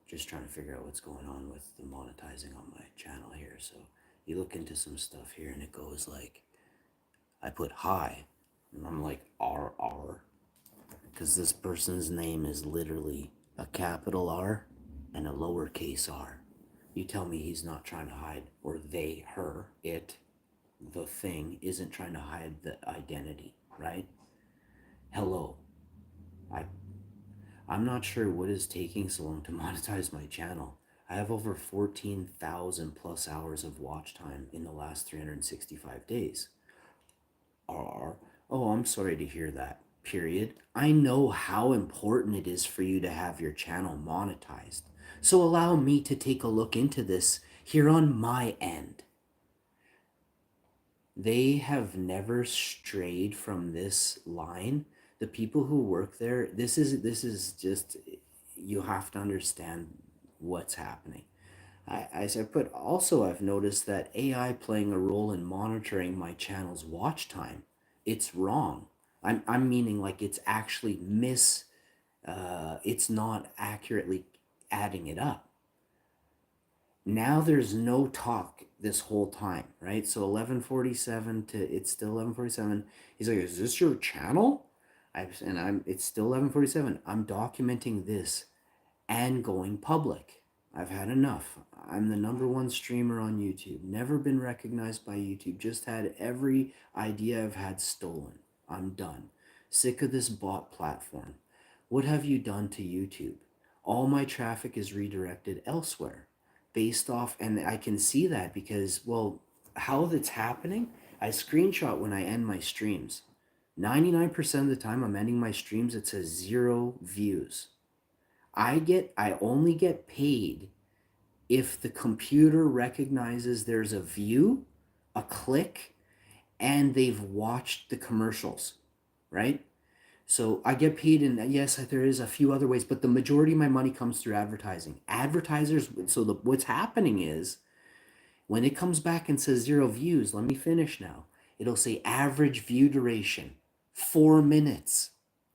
just trying to figure out what's going on with the monetizing on my channel here. So you look into some stuff here and it goes like, I put hi, and I'm like RR, because this person's name is literally a capital R and a lowercase r. You tell me he's not trying to hide, or they, her, it, the thing isn't trying to hide the identity, right? Hello. I I'm not sure what is taking so long to monetize my channel. I have over 14,000 plus hours of watch time in the last 365 days. R. Oh, I'm sorry to hear that. Period. I know how important it is for you to have your channel monetized. So allow me to take a look into this here on my end. They have never strayed from this line. The people who work there, this is just, you have to understand what's happening. As I put, also I've noticed that AI playing a role in monitoring my channel's watch time. It's wrong. I'm meaning like it's actually it's not accurately adding it up. Now there's no talk this whole time, right? So 11:47 to, it's still 11:47. He's like, "Is this your channel?" It's still 11:47. I'm documenting this and going public. I've had enough. I'm the #1 streamer on YouTube. Never been recognized by YouTube. Just had every idea I've had stolen. I'm done. Sick of this bot platform. What have you done to YouTube? All my traffic is redirected elsewhere based off, and I can see that because, well, how that's happening, I screenshot when I end my streams. 99% of the time I'm ending my streams, it says 0 views. I only get paid if the computer recognizes there's a view, a click, and they've watched the commercials, right? So I get paid, and yes, there is a few other ways, but the majority of my money comes through advertising. Advertisers, so what's happening is when it comes back and says 0 views, let me finish now. It'll say average view duration, 4 minutes,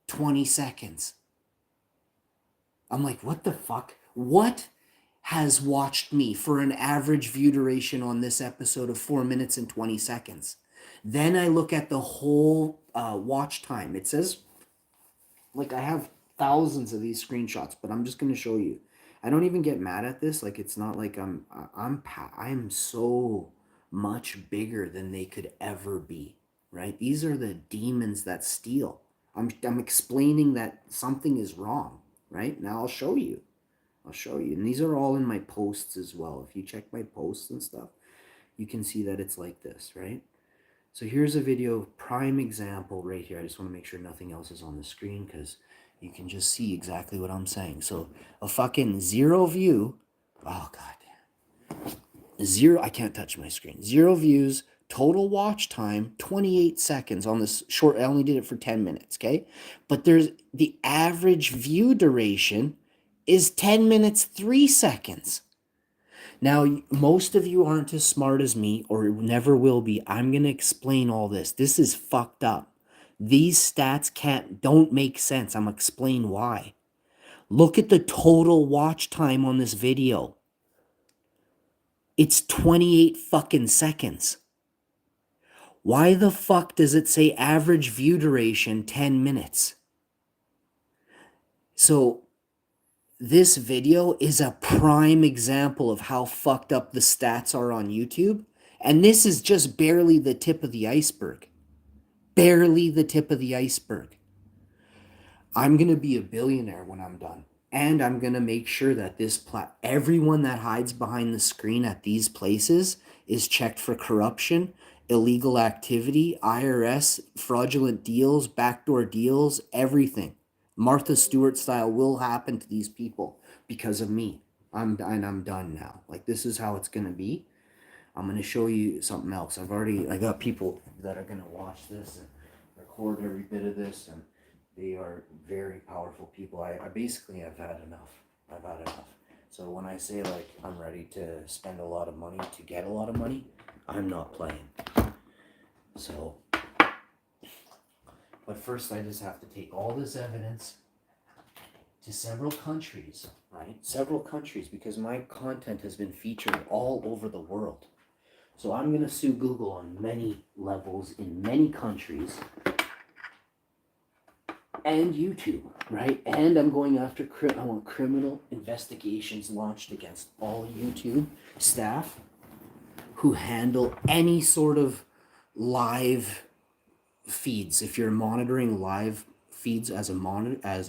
20 seconds. I'm like, what the fuck? What has watched me for an average view duration on this episode of 4 minutes and 20 seconds? Then I look at the whole watch time. It says, like, I have thousands of these screenshots, but I'm just going to show you. I don't even get mad at this. Like, it's not like I'm so much bigger than they could ever be, right? These are the demons that steal. I'm explaining that something is wrong, right? Now I'll show you. I'll show you. And these are all in my posts as well. If you check my posts and stuff, you can see that it's like this, right? So here's a video, prime example right here. I just want to make sure nothing else is on the screen because you can just see exactly what I'm saying. So a fucking 0 view. Oh, god. 0, I can't touch my screen. 0 views, total watch time, 28 seconds on this short. I only did it for 10 minutes, okay? But there's the average view duration is 10 minutes, 3 seconds. Now, most of you aren't as smart as me or never will be. I'm going to explain all this. This is fucked up. These stats don't make sense. I'm going to explain why. Look at the total watch time on this video. It's 28 fucking seconds. Why the fuck does it say average view duration 10 minutes? So this video is a prime example of how fucked up the stats are on YouTube. And this is just barely the tip of the iceberg. Barely the tip of the iceberg. I'm going to be a billionaire when I'm done. And I'm going to make sure that everyone that hides behind the screen at these places is checked for corruption, illegal activity, IRS, fraudulent deals, backdoor deals, everything. Martha Stewart style will happen to these people because of me. I'm done now. Like, this is how it's going to be. I'm going to show you something else. I got people that are going to watch this and record every bit of this, and they are very powerful people. I basically have had enough. I've had enough. So when I say, like, I'm ready to spend a lot of money to get a lot of money, I'm not playing. So, but first I just have to take all this evidence to to several countries, right? Several countries, because my content has been featured all over the world. So I'm going to sue Google on many levels in many countries and YouTube, right? And I'm going after, I want criminal investigations launched against all YouTube staff who handle any sort of live feeds. If you're monitoring live feeds as a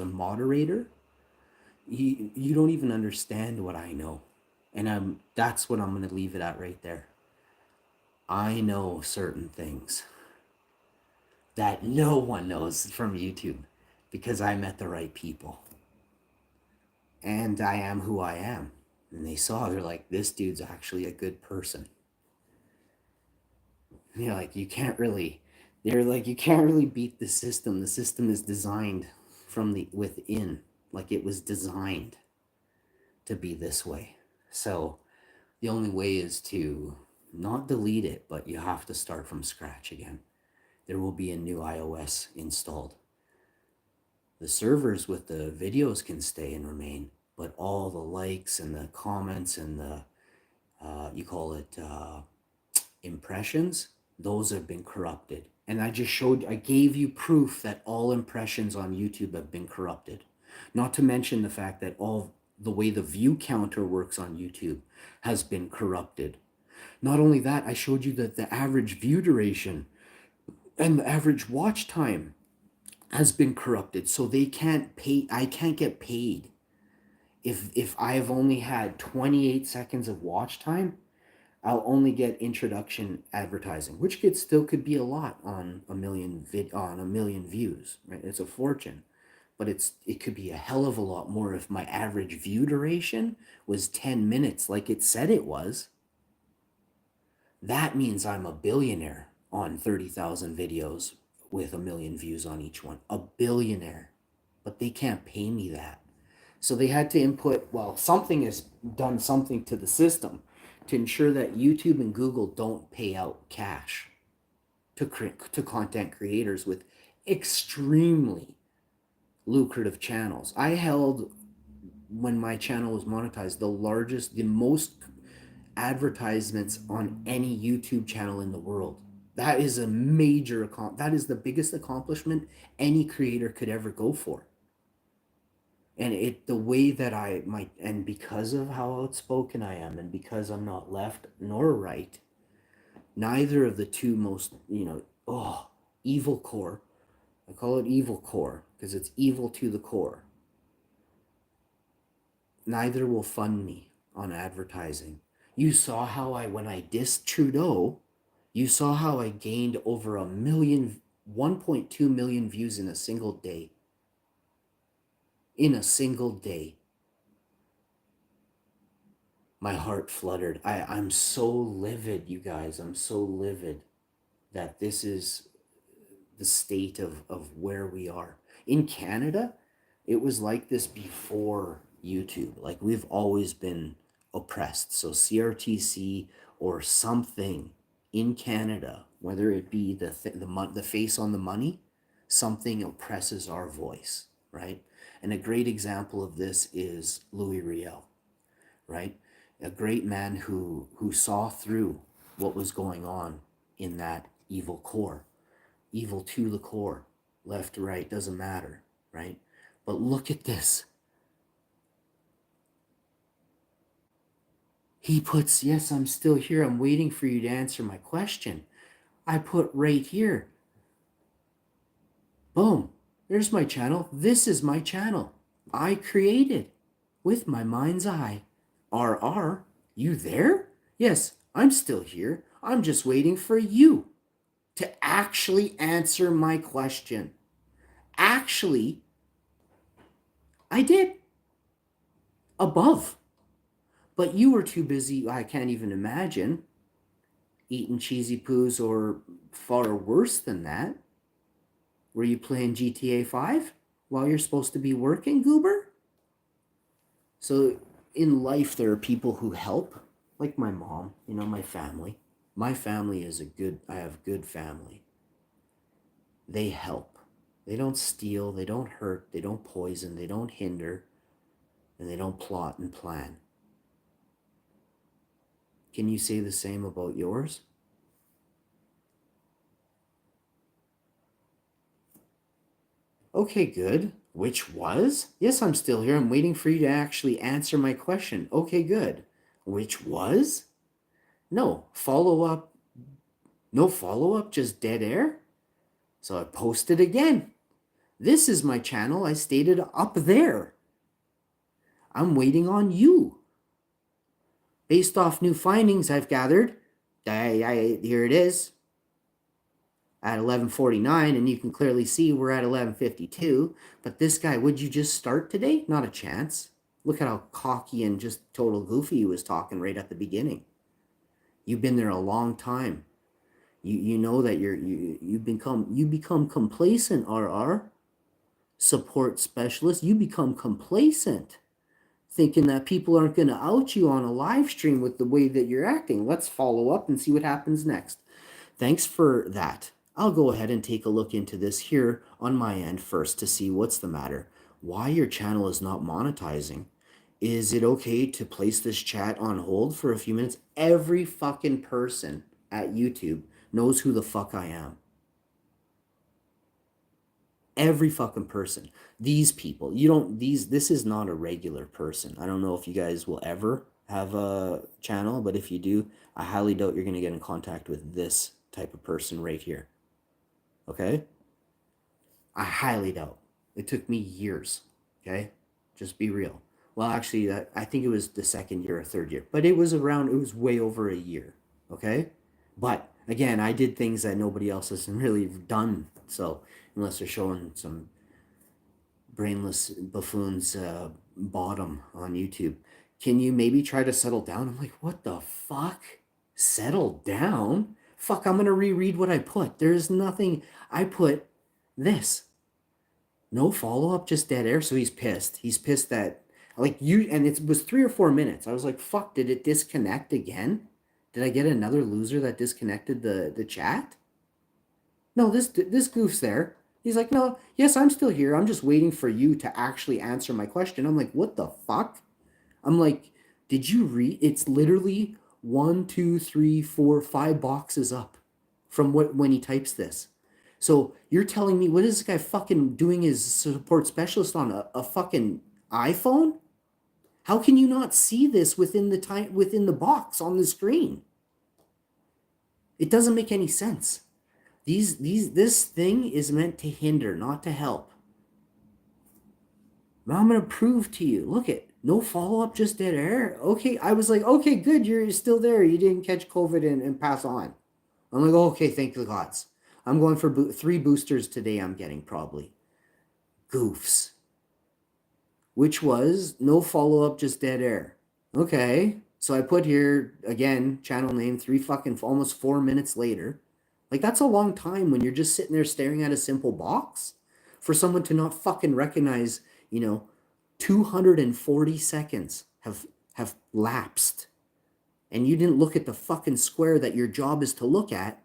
moderator, you don't even understand what I know. And that's what I'm going to leave it at right there. I know certain things that no one knows from YouTube because I met the right people. And I am who I am. And they saw, they're like, this dude's actually a good person. And you're like, you can't really beat the system. The system is designed from the within. Like it was designed to be this way. So the only way is to not delete it, but you have to start from scratch again. There will be a new iOS installed. The servers with the videos can stay and remain, but all the likes and the comments and the, you call it impressions, those have been corrupted. And I gave you proof that all impressions on YouTube have been corrupted. Not to mention the fact that all the way the view counter works on YouTube has been corrupted. Not only that, I showed you that the average view duration and the average watch time has been corrupted. So they can't pay, I can't get paid. If I've only had 28 seconds of watch time, I'll only get introduction advertising, which could be a lot on a million views, right? It's a fortune. But it could be a hell of a lot more if my average view duration was 10 minutes like it said it was. That means I'm a billionaire on 30,000 videos with 1 million views on each one. A billionaire. But they can't pay me that. So they had to input, something has done something to the system to ensure that YouTube and Google don't pay out cash to content creators with extremely lucrative channels. I held, when my channel was monetized, the most advertisements on any YouTube channel in the world. That is a major that is the biggest accomplishment any creator could ever go for. And the way that and because of how outspoken I am, and because I'm not left nor right, neither of the two most, evil core, I call it evil core because it's evil to the core, neither will fund me on advertising. You saw how when I dissed Trudeau, you saw how I gained over 1.2 million views in a single day. In a single day. My heart fluttered. I'm so livid, you guys. I'm so livid that this is the state of where we are. In Canada, it was like this before YouTube. Like, we've always been oppressed. So CRTC or something in Canada, whether it be the face on the money, something oppresses our voice, right? And a great example of this is Louis Riel, right? A great man who saw through what was going on in that evil core. Evil to the core. Left, right, doesn't matter, right? But look at this. He puts, yes, I'm still here. I'm waiting for you to answer my question. I put right here. Boom. There's my channel. This is my channel. I created with my mind's eye. RR, you there? Yes, I'm still here. I'm just waiting for you to actually answer my question. Actually, I did. Above. But you were too busy, I can't even imagine, eating cheesy poos, or far worse than that. Were you playing GTA 5 while you're supposed to be working, goober? So in life, there are people who help, like my mom, my family. My family is I have good family. They help. They don't steal, they don't hurt, they don't poison, they don't hinder. and they don't plot and plan. Can you say the same about yours? Okay, good. Which was? Yes, I'm still here. I'm waiting for you to actually answer my question. Okay, good. Which was? No follow up. No follow up, just dead air. So I posted again. This is my channel. I stated up there. I'm waiting on you. Based off new findings I've gathered, here it is at 11:49, and you can clearly see we're at 11:52. But this guy, would you just start today? Not a chance. Look at how cocky and just total goofy he was talking right at the beginning. You've been there a long time. You know that you become complacent, RR. Support specialist. You become complacent, thinking that people aren't going to out you on a live stream with the way that you're acting. Let's follow up and see what happens next. Thanks for that. I'll go ahead and take a look into this here on my end first to see what's the matter. Why your channel is not monetizing. Is it okay to place this chat on hold for a few minutes? Every fucking person at YouTube knows who the fuck I am. Every fucking person. These people, this is not a regular person. I don't know if you guys will ever have a channel, but if you do, I highly doubt you're going to get in contact with this type of person right here. Okay? I highly doubt. It took me years. Okay? Just be real. Well, actually, I think it was the second year or third year, but it was way over a year. Okay? But again, I did things that nobody else has really done. So unless they're showing some brainless buffoons bottom on YouTube, can you maybe try to settle down? I'm like, what the fuck? Settle down? Fuck, I'm gonna reread what I put. There's nothing. I put this. No follow-up, just dead air. So he's pissed. He's pissed that, like, you, and it was 3 or 4 minutes. I was like, fuck, did it disconnect again? Did I get another loser that disconnected the chat? No, this goof's there. He's like, no, yes, I'm still here. I'm just waiting for you to actually answer my question. I'm like, what the fuck? I'm like, did you read? It's literally 1, 2, 3, 4, 5 boxes up from when he types this. So you're telling me, what is this guy fucking doing his support specialist on a fucking iPhone? How can you not see this within the box on the screen? It doesn't make any sense. This thing is meant to hinder, not to help. Now I'm gonna prove to you. Look at no follow-up, just dead air. Okay, I was like, okay, good, you're still there. You didn't catch COVID and pass on. I'm like, okay, thank the gods. I'm going for 3 boosters today. I'm getting probably goofs. Which was no follow-up, just dead air. Okay, so I put here again channel name 3 fucking almost 4 minutes later. Like, that's a long time when you're just sitting there staring at a simple box. For someone to not fucking recognize, 240 seconds have lapsed. And you didn't look at the fucking square that your job is to look at.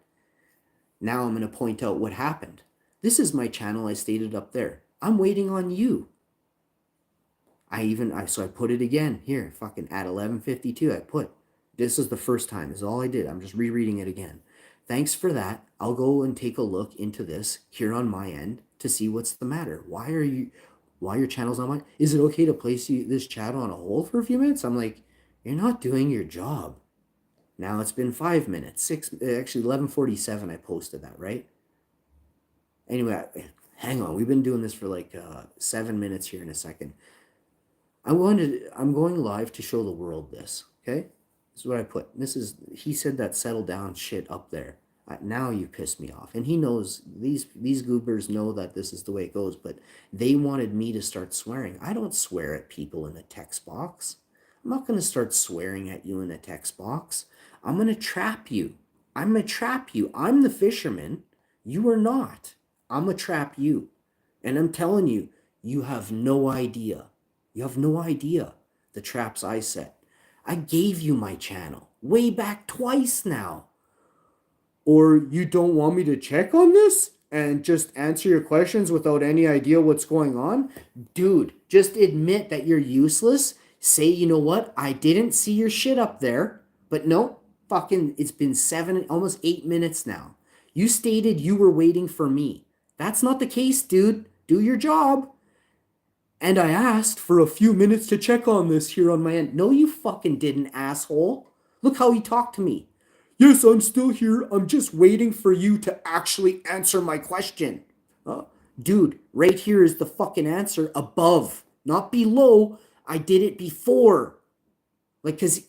Now I'm going to point out what happened. This is my channel I stated up there. I'm waiting on you. So I put it again here, fucking at 11:52. I put, this is the first time. This is all I did. I'm just rereading it again. Thanks for that. I'll go and take a look into this here on my end to see what's the matter. Why your channel's not mine? Is it okay to place this chat on a hold for a few minutes? I'm like, you're not doing your job. Now it's been 5 minutes, 11:47. I posted that, right? Anyway, hang on. We've been doing this for like 7 minutes here in a second. I'm going live to show the world this, okay? This is what I put. He said that settle down shit up there. Now you pissed me off. And he knows, these goobers know that this is the way it goes, but they wanted me to start swearing. I don't swear at people in the text box. I'm not going to start swearing at you in the text box. I'm going to trap you. I'm going to trap you. I'm the fisherman. You are not. I'm going to trap you. And I'm telling you, you have no idea. You have no idea the traps I set. I gave you my channel way back twice now. Or you don't want me to check on this? and just answer your questions without any idea what's going on? Dude, just admit that you're useless. Say, you know what? I didn't see your shit up there, but no, fucking, it's been 7, almost 8 minutes now. You stated you were waiting for me. That's not the case, dude. Do your job. And I asked for a few minutes to check on this here on my end. No, you fucking didn't, asshole. Look how he talked to me. Yes, I'm still here. I'm just waiting for you to actually answer my question. Uh, Dude, right here is the fucking answer above, not below. I did it before. Like, because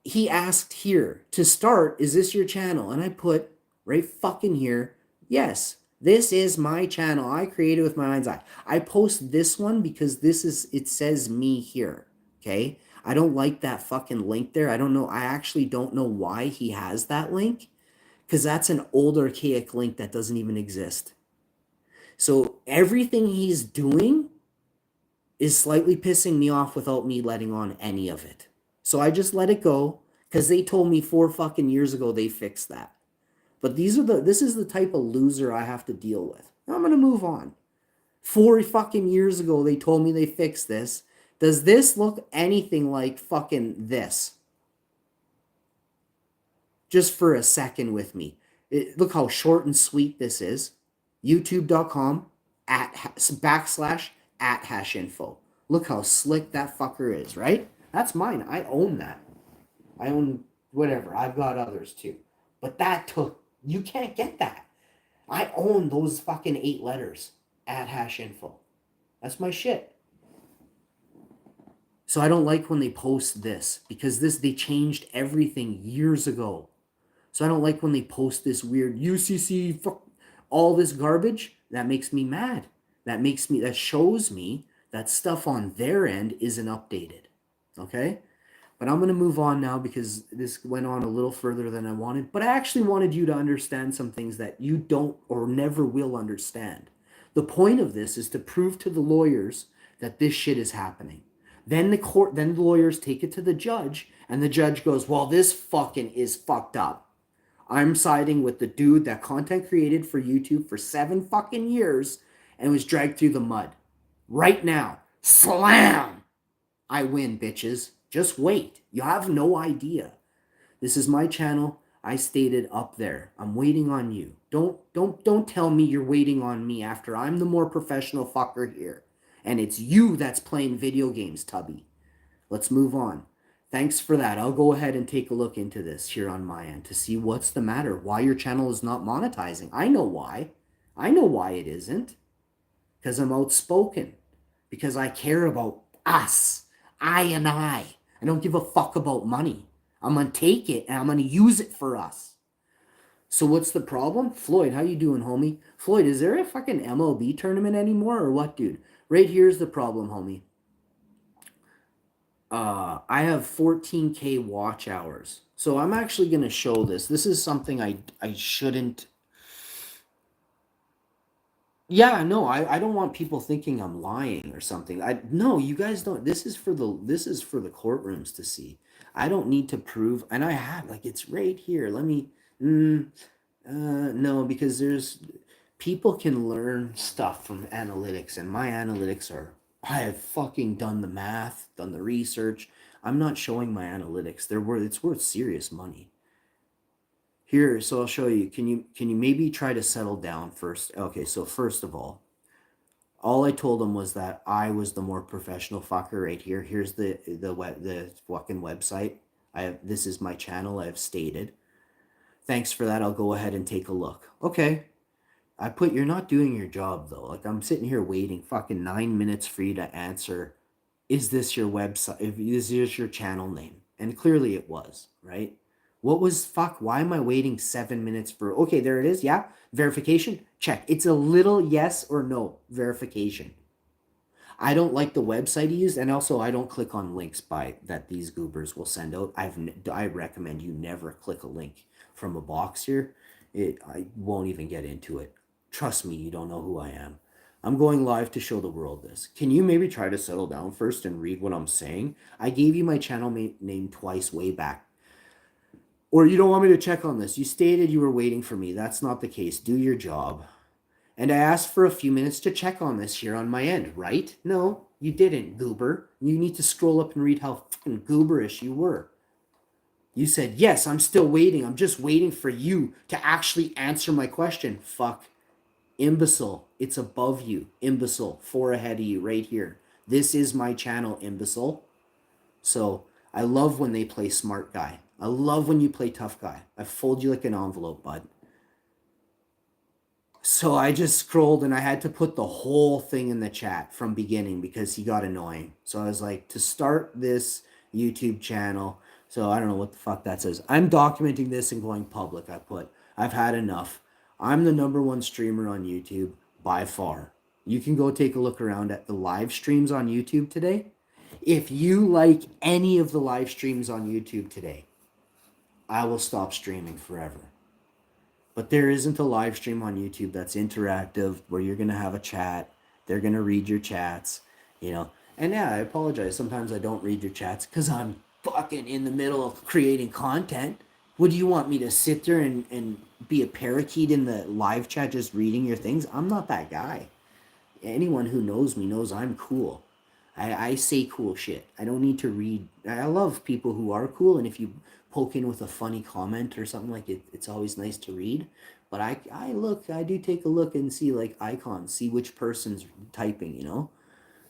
he asked here to start, is this your channel? And I put right fucking here, yes, this is my channel. I created with my mind's eye. I post this one because it says me here. Okay. I don't like that fucking link there. I don't know. I actually don't know why he has that link because that's an old archaic link that doesn't even exist. So everything he's doing is slightly pissing me off without me letting on any of it. So I just let it go because they told me 4 fucking years ago they fixed that. But this is the type of loser I have to deal with. I'm gonna move on. 4 fucking years ago they told me they fixed this. Does this look anything like fucking this? Just for a second with me. Look how short and sweet this is. YouTube.com /@info. Look how slick that fucker is, right? That's mine. I own that. I own whatever. I've got others too. But you can't get that. I own those fucking 8 letters @info. That's my shit. So I don't like when they post this because they changed everything years ago. So I don't like when they post this weird UCC all this garbage. That makes me mad. That shows me that stuff on their end isn't updated. Okay? But I'm going to move on now because this went on a little further than I wanted. But I actually wanted you to understand some things that you don't or never will understand. The point of this is to prove to the lawyers that this shit is happening. Then the lawyers take it to the judge, and the judge goes, well, this fucking is fucked up. I'm siding with the dude that content created for YouTube for 7 fucking years and was dragged through the mud. Right now, slam! I win, bitches. Just wait. You have no idea. This is my channel. I stated up there. I'm waiting on you. Don't tell me you're waiting on me after I'm the more professional fucker here. And it's you that's playing video games, Tubby. Let's move on. Thanks for that. I'll go ahead and take a look into this here on my end to see what's the matter, why your channel is not monetizing. I know why. I know why it isn't. Because I'm outspoken. Because I care about us. I. I don't give a fuck about money. I'm going to take it and I'm going to use it for us. So what's the problem? Floyd, how you doing, homie? Floyd, is there a fucking MLB tournament anymore or what, dude? Right here's the problem, homie. I have 14K watch hours. So I'm actually going to show this. This is something I shouldn't. Yeah, no, I don't want people thinking I'm lying or something. No, you guys don't. This is for the courtrooms to see. I don't need to prove, and I have like it's right here. Let me no, because there's people can learn stuff from analytics, and my analytics are I have fucking done the math, done the research. I'm not showing my analytics. It's worth serious money. Here, so I'll show you. Can you maybe try to settle down first? Okay, so first of all I told him was that I was the more professional fucker right here. Here's the fucking website. This is my channel. I've stated. Thanks for that. I'll go ahead and take a look. Okay. You're not doing your job though. Like I'm sitting here waiting fucking 9 minutes for you to answer. Is this your website? Is this your channel name? And clearly it was, right? Why am I waiting 7 minutes for, okay, there it is. Yeah. Verification. Check. It's a little yes or no verification. I don't like the website he used. And also I don't click on links that these goobers will send out. I recommend you never click a link from a box here. I won't even get into it. Trust me, you don't know who I am. I'm going live to show the world this. Can you maybe try to settle down first and read what I'm saying? I gave you my channel name twice way back. Or you don't want me to check on this. You stated you were waiting for me. That's not the case. Do your job. And I asked for a few minutes to check on this here on my end, right? No, you didn't, goober. You need to scroll up and read how fucking gooberish you were. You said, yes, I'm still waiting. I'm just waiting for you to actually answer my question. Fuck. Imbecile. It's above you. Imbecile. 4 ahead of you right here. This is my channel, imbecile. So I love when they play smart guy. I love when you play tough guy. I fold you like an envelope, bud. So I just scrolled and I had to put the whole thing in the chat from beginning because he got annoying. So I was like, to start this YouTube channel. So I don't know what the fuck that says. I'm documenting this and going public. I put, I've had enough. I'm the #1 streamer on YouTube by far. You can go take a look around at the live streams on YouTube today. If you like any of the live streams on YouTube today, I will stop streaming forever. But there isn't a live stream on YouTube that's interactive where you're going to have a chat. They're going to read your chats, you know. And yeah, I apologize. Sometimes I don't read your chats because I'm fucking in the middle of creating content. Would you want me to sit there and be a parakeet in the live chat just reading your things? I'm not that guy. Anyone who knows me knows I'm cool. I say cool shit. I don't need to read. I love people who are cool, and if you poke in with a funny comment or something like it, it's always nice to read. But I do take a look and see like icons, see which person's typing. You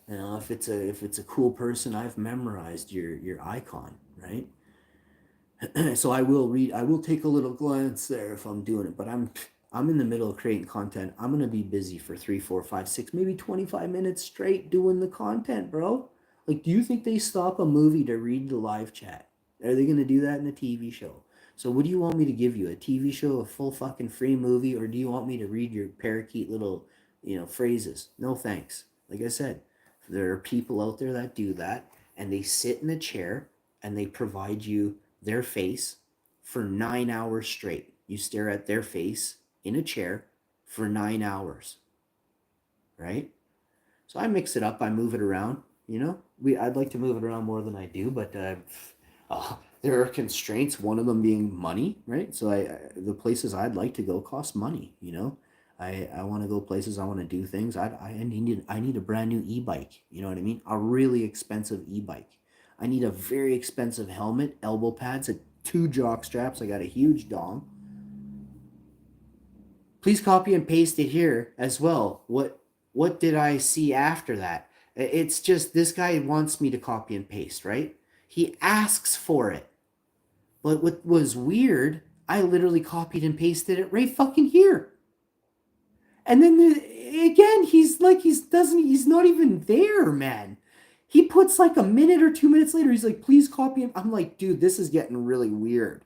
know, if it's a cool person, I've memorized your icon, right? So I will read. I will take a little glance there if I'm doing it. But I'm in the middle of creating content. I'm gonna be busy for 3, 4, 5, 6, maybe 25 minutes straight doing the content, bro. Like, do you think they stop a movie to read the live chat? Are they gonna do that in a TV show? So what do you want me to give you? A TV show, a full fucking free movie, or do you want me to read your parakeet little, phrases? No thanks. Like I said, there are people out there that do that, and they sit in a chair and they provide you their face for 9 hours straight. You stare at their face in a chair for 9 hours, right? So I mix it up. I move it around. I'd like to move it around more than I do, but there are constraints. One of them being money, right? So the places I'd like to go cost money. I want to go places. I want to do things. I need a brand new e-bike. You know what I mean? A really expensive e-bike. I need a very expensive helmet, elbow pads, 2 jock straps. I got a huge dong. Please copy and paste it here as well. What did I see after that? It's just this guy wants me to copy and paste, right? He asks for it. But what was weird, I literally copied and pasted it right fucking here. And then again, he's not even there, man. He puts like a minute or 2 minutes later, he's like, please copy him. I'm like, dude, this is getting really weird.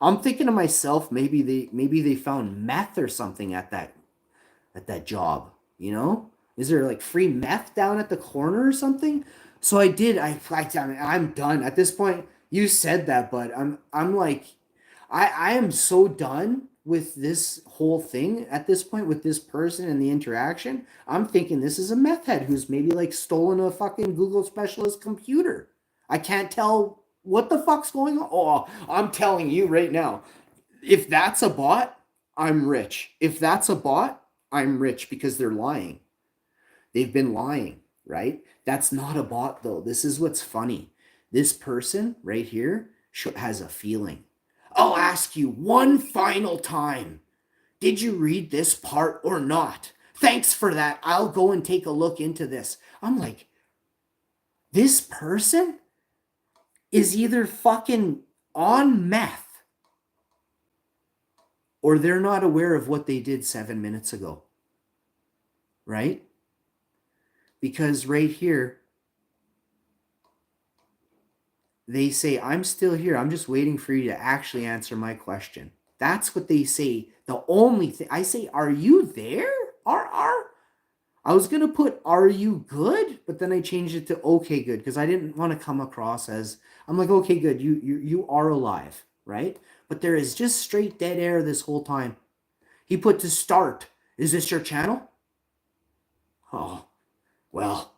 I'm thinking to myself, maybe they found meth or something at that job. Is there like free meth down at the corner or something? So I did. I'm done at this point. You said that, but I'm like, I am so done with this whole thing at this point with this person and the interaction. I'm thinking this is a meth head who's maybe like stolen a fucking Google specialist computer. I can't tell what the fuck's going on. Oh, I'm telling you right now, if that's a bot, I'm rich. If that's a bot, I'm rich because they're lying. They've been lying, right? That's not a bot though. This is what's funny. This person right here has a feeling. I'll ask you one final time. Did you read this part or not? Thanks for that. I'll go and take a look into this. I'm like, this person is either fucking on meth or they're not aware of what they did 7 minutes ago. Right? Because right here, they say, I'm still here. I'm just waiting for you to actually answer my question. That's what they say. The only thing I say, are you there? I was going to put, are you good? But then I changed it to okay, good. Because I didn't want to come across as, I'm like, okay, good. You are alive, right? But there is just straight dead air this whole time. He put to start. Is this your channel? Oh, well.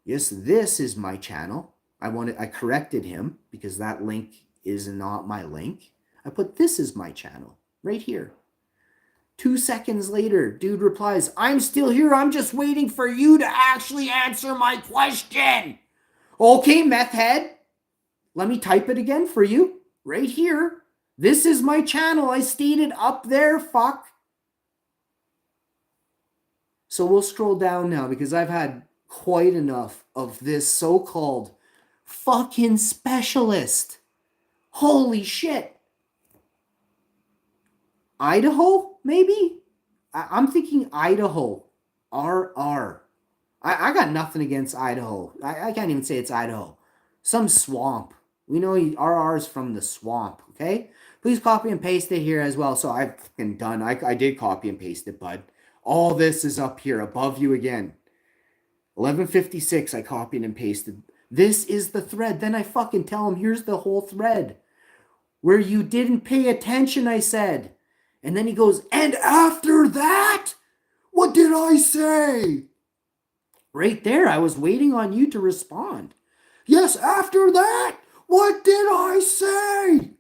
Yes, this is my channel. I corrected him because that link is not my link. I put this is my channel right here. 2 seconds later, dude replies, I'm still here. I'm just waiting for you to actually answer my question. Okay, meth head. Let me type it again for you. Right here. This is my channel. I stated up there, fuck. So we'll scroll down now because I've had quite enough of this so-called fucking specialist. Holy shit. Idaho, maybe? I'm thinking Idaho. RR. I got nothing against Idaho. I can't even say it's Idaho. Some swamp. We know RR is from the swamp, okay? Please copy and paste it here as well. So I've fucking done. I did copy and paste it, bud. All this is up here above you again. 11:56, I copied and pasted. This is the thread. Then I fucking tell him, here's the whole thread. Where you didn't pay attention, I said. And then he goes, and after that, what did I say? Right there, I was waiting on you to respond. Yes, after that, what did I say?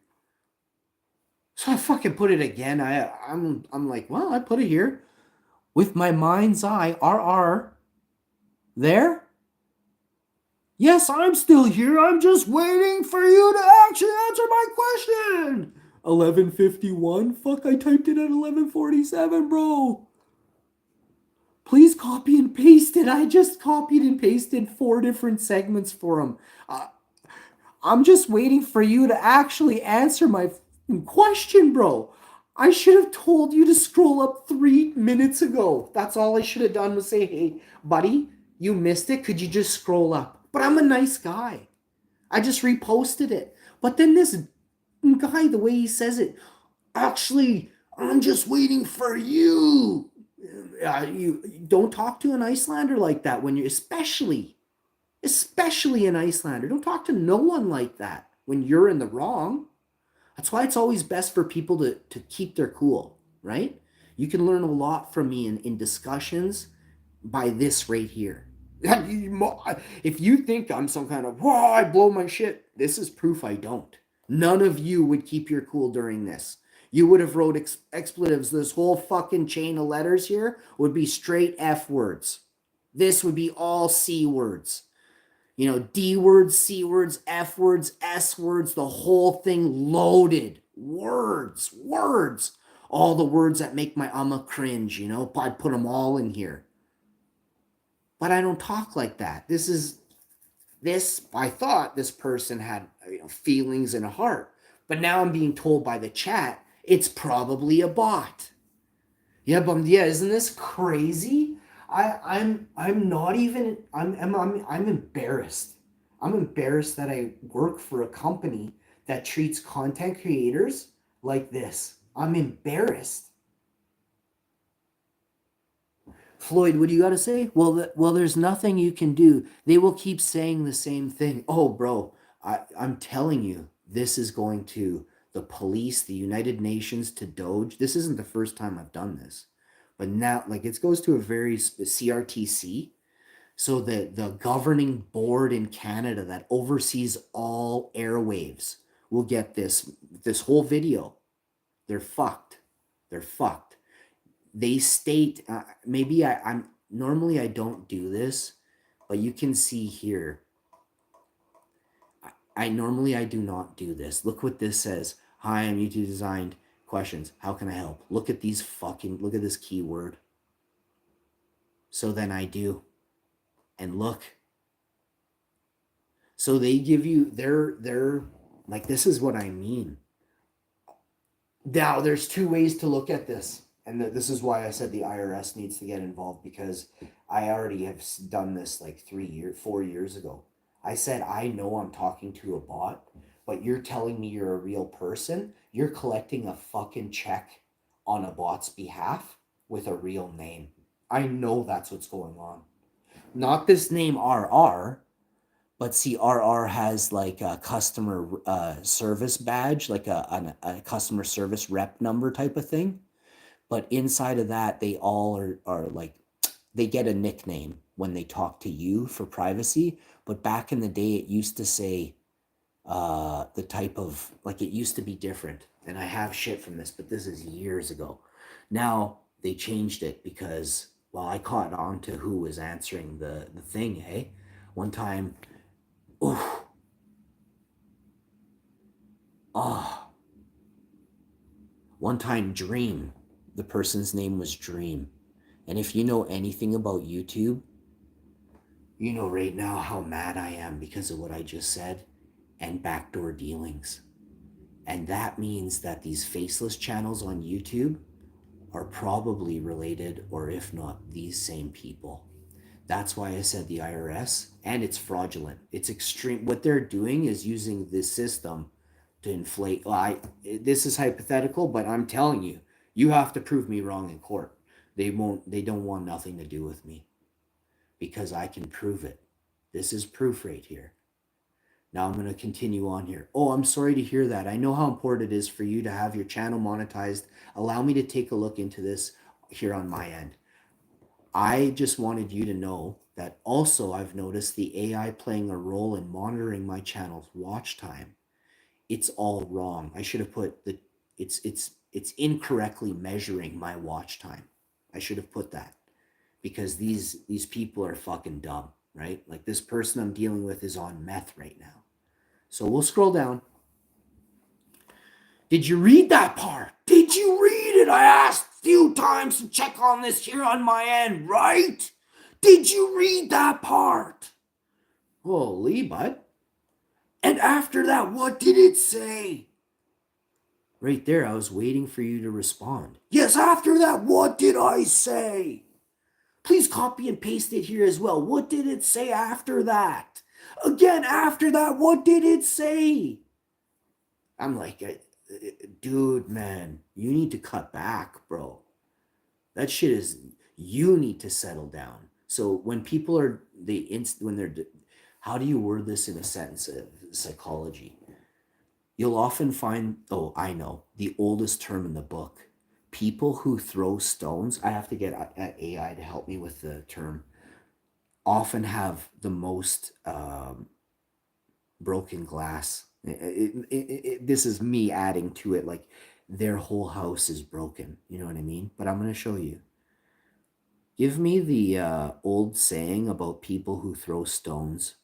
So I fucking put it again. I'm like, well, I put it here. With my mind's eye, RR. There? Yes, I'm still here. I'm just waiting for you to actually answer my question. 11:51? Fuck, I typed it at 11:47, bro. Please copy and paste it. I just copied and pasted 4 different segments for him. I'm just waiting for you to actually answer my question, bro. I should have told you to scroll up 3 minutes ago. That's all I should have done was say, hey, buddy, you missed it. Could you just scroll up? But I'm a nice guy. I just reposted it. But then this guy, the way he says it, actually, I'm just waiting for you. You don't talk to an Icelander like that when you're especially an Icelander. Don't talk to no one like that when you're in the wrong. That's why it's always best for people to keep their cool, right? You can learn a lot from me in discussions by this right here. If you think I'm some kind of, whoa, I blow my shit, this is proof I don't. None of you would keep your cool during this. You would have wrote expletives. This whole fucking chain of letters here would be straight F words. This would be all C words. You know, D words, C words, F words, S words, the whole thing loaded. Words. All the words that make my cringe, you know, I put them all in here. But I don't talk like that. I thought this person had, you know, feelings and a heart. But now I'm being told by the chat, it's probably a bot. Yeah, isn't this crazy? I'm not even I'm embarrassed. I'm embarrassed that I work for a company that treats content creators like this. I'm embarrassed. Floyd, what do you got to say? Well, there's nothing you can do. They will keep saying the same thing. Oh, bro, I'm telling you, this is going to the police, the United Nations, to Doge. This isn't the first time I've done this. But now, like, it goes to a very CRTC. So the governing board in Canada that oversees all airwaves will get this whole video. They're fucked. They're fucked. They state, maybe I'm normally I don't do this, but you can see here. I normally I do not do this. Look what this says. Hi, I'm YouTube designed questions. How can I help? Look at these look at this keyword. So then I do. And look. So they give you they're like, this is what I mean. Now there's 2 ways to look at this. And this is why I said the IRS needs to get involved, because I already have done this like 4 years ago. I said, I know I'm talking to a bot, but you're telling me you're a real person. You're collecting a fucking check on a bot's behalf with a real name. I know that's what's going on. Not this name RR, but see, RR has like a customer service badge, like a customer service rep number type of thing. But inside of that, they all are like, they get a nickname when they talk to you for privacy. But back in the day, it used to say the type of, like, it used to be different, and I have shit from this, but this is years ago. Now they changed it because, well, I caught on to who was answering the thing. Hey, one time, oh, oh, one time, Dream. The person's name was Dream, and if you know anything about YouTube, you know right now how mad I am because of what I just said and backdoor dealings. And that means that these faceless channels on YouTube are probably related, or if not, these same people. That's why I said the IRS, and it's fraudulent. It's extreme. What they're doing is using this system to inflate. Well, this is hypothetical, but I'm telling you, you have to prove me wrong in court. They won't. They don't want nothing to do with me because I can prove it. This is proof right here. Now I'm going to continue on here. Oh, I'm sorry to hear that. I know how important it is for you to have your channel monetized. Allow me to take a look into this here on my end. I just wanted you to know that also I've noticed the AI playing a role in monitoring my channel's watch time. It's all wrong. I should have put the it's incorrectly measuring my watch time. I should have put that because these people are fucking dumb, right? Like this person I'm dealing with is on meth right now. So we'll scroll down. Did you read that part? Did you read it? I asked a few times to check on this here on my end, right? Did you read that part? Holy bud. And after that, what did it say? Right there, I was waiting for you to respond. Yes, after that, what did I say? Please copy and paste it here as well. What did it say after that? Again, after that, what did it say? I'm like, dude, man, you need to cut back, bro. That shit is, you need to settle down. So when people are, when they're, how do you word this in a sentence of psychology? You'll often find, oh, I know, the oldest term in the book. People who throw stones, I have to get AI to help me with the term, often have the most broken glass. This is me adding to it, like their whole house is broken. You know what I mean? But I'm going to show you. Give me the old saying about people who throw stones.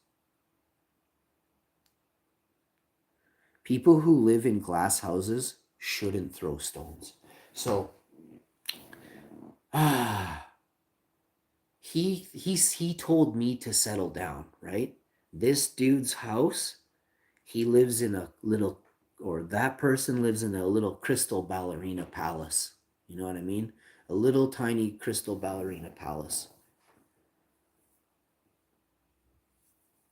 People who live in glass houses shouldn't throw stones. So, he told me to settle down, right? This dude's house, he lives in a little, or that person lives in a little crystal ballerina palace. You know what I mean? A little tiny crystal ballerina palace.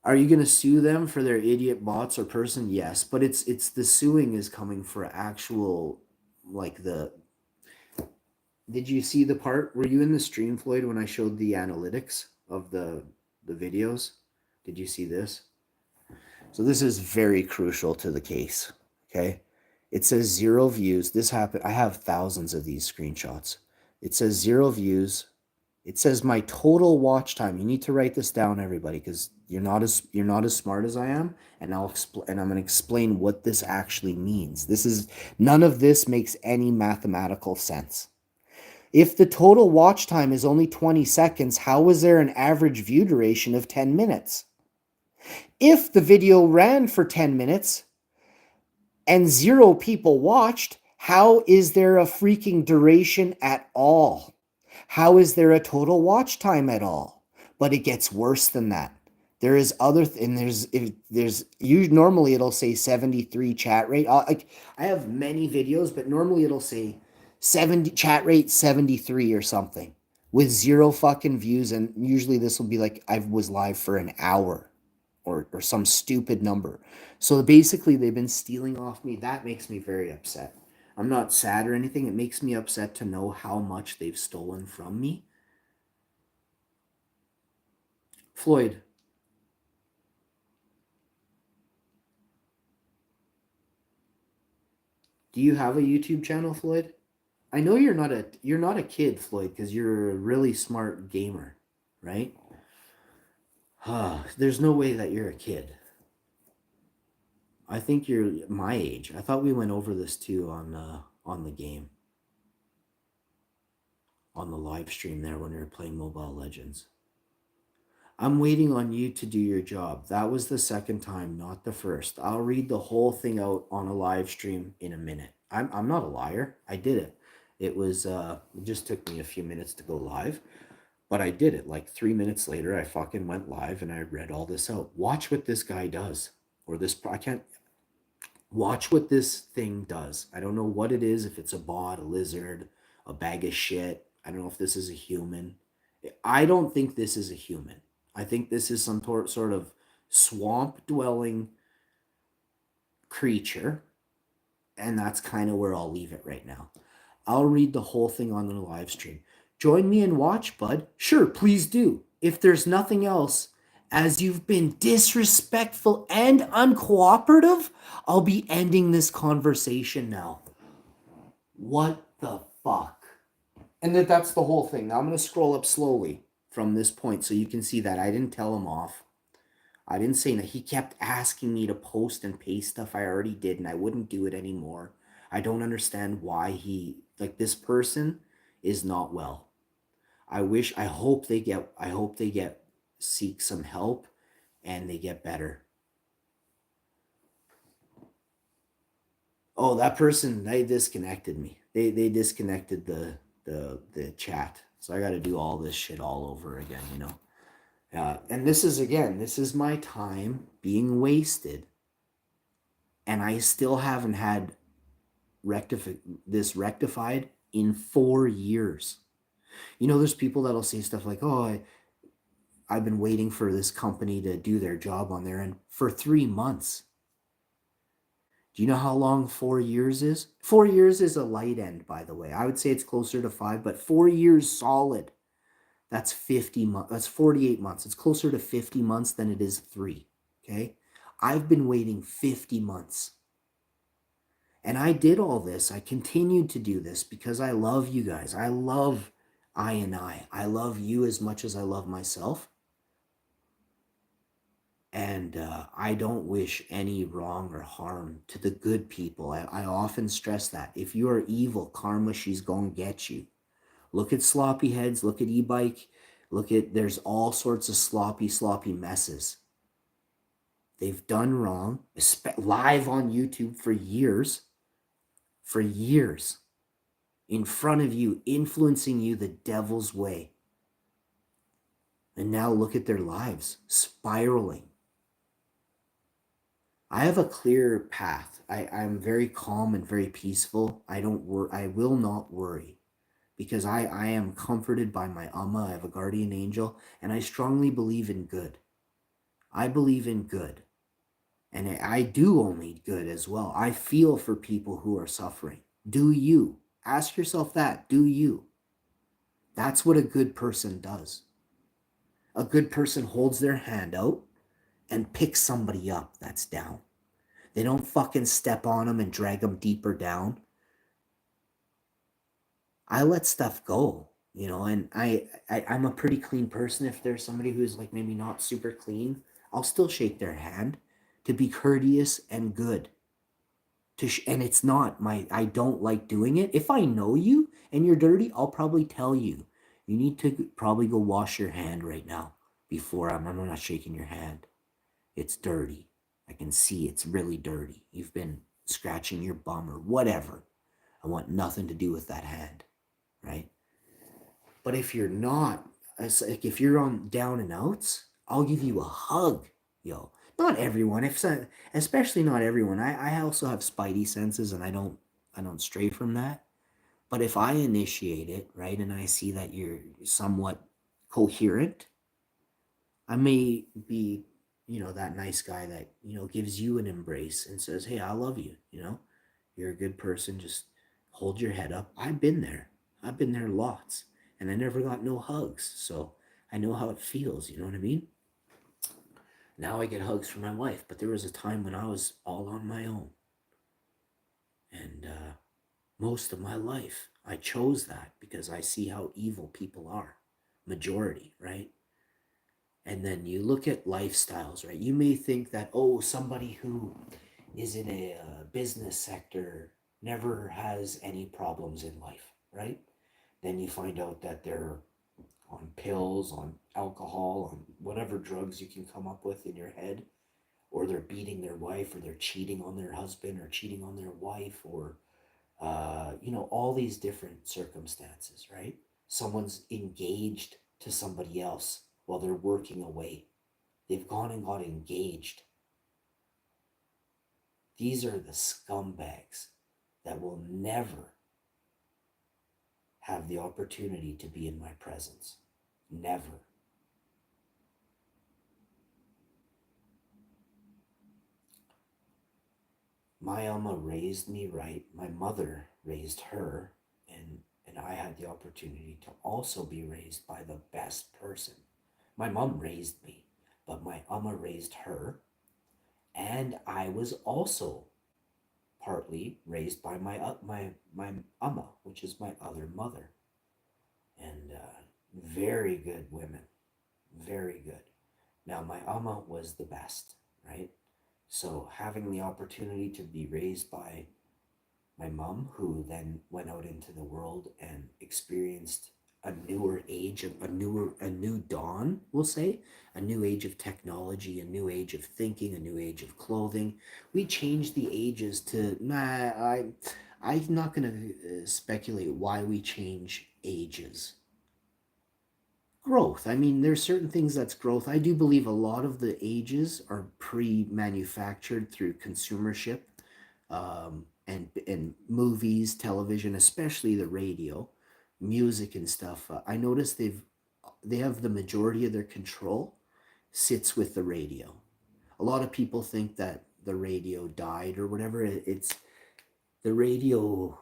Are you going to sue them for their idiot bots or person? Yes, but it's the suing is coming for actual, like the, did you see the part, were you in the stream, Floyd, when I showed the analytics of the videos? Did you see this? So this is very crucial to the case, okay? It says 0 views. This happened, I have thousands of these screenshots. It says 0 views. It says my total watch time. You need to write this down, everybody, because you're not as smart as I am, and I'm going to explain what this actually means. This is, none of this makes any mathematical sense. If the total watch time is only 20 seconds, how is there an average view duration of 10 minutes? If the video ran for 10 minutes and 0 people watched, how is there a freaking duration at all? How is there a total watch time at all? But it gets worse than that. There is other, and there's you normally it'll say 73 chat rate. I have many videos, but normally it'll say 70 chat rate 73 or something with 0 fucking views, and usually this will be like I was live for an hour or some stupid number. So basically they've been stealing off me. That makes me very upset. I'm not sad or anything. It makes me upset to know how much they've stolen from me. Floyd, do you have a YouTube channel, Floyd? I know you're not a kid, Floyd, because you're a really smart gamer, right? There's no way that you're a kid. I think you're my age. I thought we went over this too on the game, on the live stream there when we were playing Mobile Legends. I'm waiting on you to do your job. That was the second time, not the first. I'll read the whole thing out on a live stream in a minute. I'm not a liar. I did it. It just took me a few minutes to go live, but I did it. Like 3 minutes later, I fucking went live and I read all this out. Watch what this guy does. Or this, I can't, watch what this thing does. I don't know what it is, if it's a bot, a lizard, a bag of shit. I don't know if this is a human. I don't think this is a human. I think this is some sort of swamp dwelling creature. And that's kind of where I'll leave it right now. I'll read the whole thing on the live stream. Join me and watch, bud. Sure, please do. If there's nothing else, as you've been disrespectful and uncooperative, I'll be ending this conversation now. What the fuck? And that's the whole thing. Now I'm going to scroll up slowly from this point so you can see that I didn't tell him off. I didn't say that. He kept asking me to post and paste stuff I already did, and I wouldn't do it anymore. I don't understand why this person is not well. I hope they seek some help and they get better. Oh, that person, they disconnected me. They disconnected the chat. So I got to do all this shit all over again, you know. And this is my time being wasted, and I still haven't had this rectified in 4 years. You know, there's people that'll say stuff like, "Oh, I've been waiting for this company to do their job on their end for 3 months." Do you know how long 4 years is? 4 years is a light end, by the way. I would say it's closer to 5, but 4 years solid. That's 50 months. That's 48 months. It's closer to 50 months than it is 3. Okay? I've been waiting 50 months. And I did all this. I continued to do this because I love you guys. I love I. I love you as much as I love myself. And I don't wish any wrong or harm to the good people. I often stress that. If you are evil, karma, she's going to get you. Look at sloppy heads. Look at e-bike. There's all sorts of sloppy messes. They've done wrong, live on YouTube for years, in front of you, influencing you the devil's way. And now look at their lives, spiraling. I have a clear path. I'm very calm and very peaceful. I will not worry. Because I am comforted by my Amma. I have a guardian angel, and I strongly believe in good. I believe in good. And I do only good as well. I feel for people who are suffering. Do you? Ask yourself that. Do you? That's what a good person does. A good person holds their hand out and picks somebody up that's down. They don't fucking step on them and drag them deeper down. I let stuff go, you know, and I'm a pretty clean person. If there's somebody who's like maybe not super clean, I'll still shake their hand to be courteous and good. And it's not I don't like doing it. If I know you and you're dirty, I'll probably tell you. You need to probably go wash your hand right now before I'm not shaking your hand. It's dirty. I can see it's really dirty. You've been scratching your bum or whatever. I want nothing to do with that hand. Right? But if you're not, if you're on down and outs, I'll give you a hug, yo. Not everyone, especially not everyone. I also have spidey senses, and I don't stray from that. But if I initiate it, right, and I see that you're somewhat coherent, I may be, you know, that nice guy that, you know, gives you an embrace and says, "Hey, I love you, you know, you're a good person. Just hold your head up." I've been there lots, and I never got no hugs, so I know how it feels, you know what I mean? Now I get hugs from my wife, but there was a time when I was all on my own. And most of my life, I chose that because I see how evil people are, majority, right? And then you look at lifestyles, right? You may think that, oh, somebody who is in a business sector, never has any problems in life, right? Then you find out that they're on pills, on alcohol, on whatever drugs you can come up with in your head, or they're beating their wife, or they're cheating on their husband, or cheating on their wife, or all these different circumstances, right? Someone's engaged to somebody else while they're working away. They've gone and got engaged. These are the scumbags that will never have the opportunity to be in my presence. Never. My Alma raised me right. My mother raised her, and I had the opportunity to also be raised by the best person. My mom raised me, but my Alma raised her, and I was also partly raised by my Amma, which is my other mother, and very good women, very good. Now my Amma was the best, right? So having the opportunity to be raised by my mom, who then went out into the world and experienced a newer age, a new dawn, we'll say, a new age of technology, a new age of thinking, a new age of clothing. We changed the ages to I'm not going to speculate why we change ages. Growth. I mean, there's certain things that's growth. I do believe a lot of the ages are pre-manufactured through consumership, and movies, television, especially the radio, music and stuff. I noticed they have the majority of their control sits with the radio. A lot of people think that the radio died or whatever. It's the radio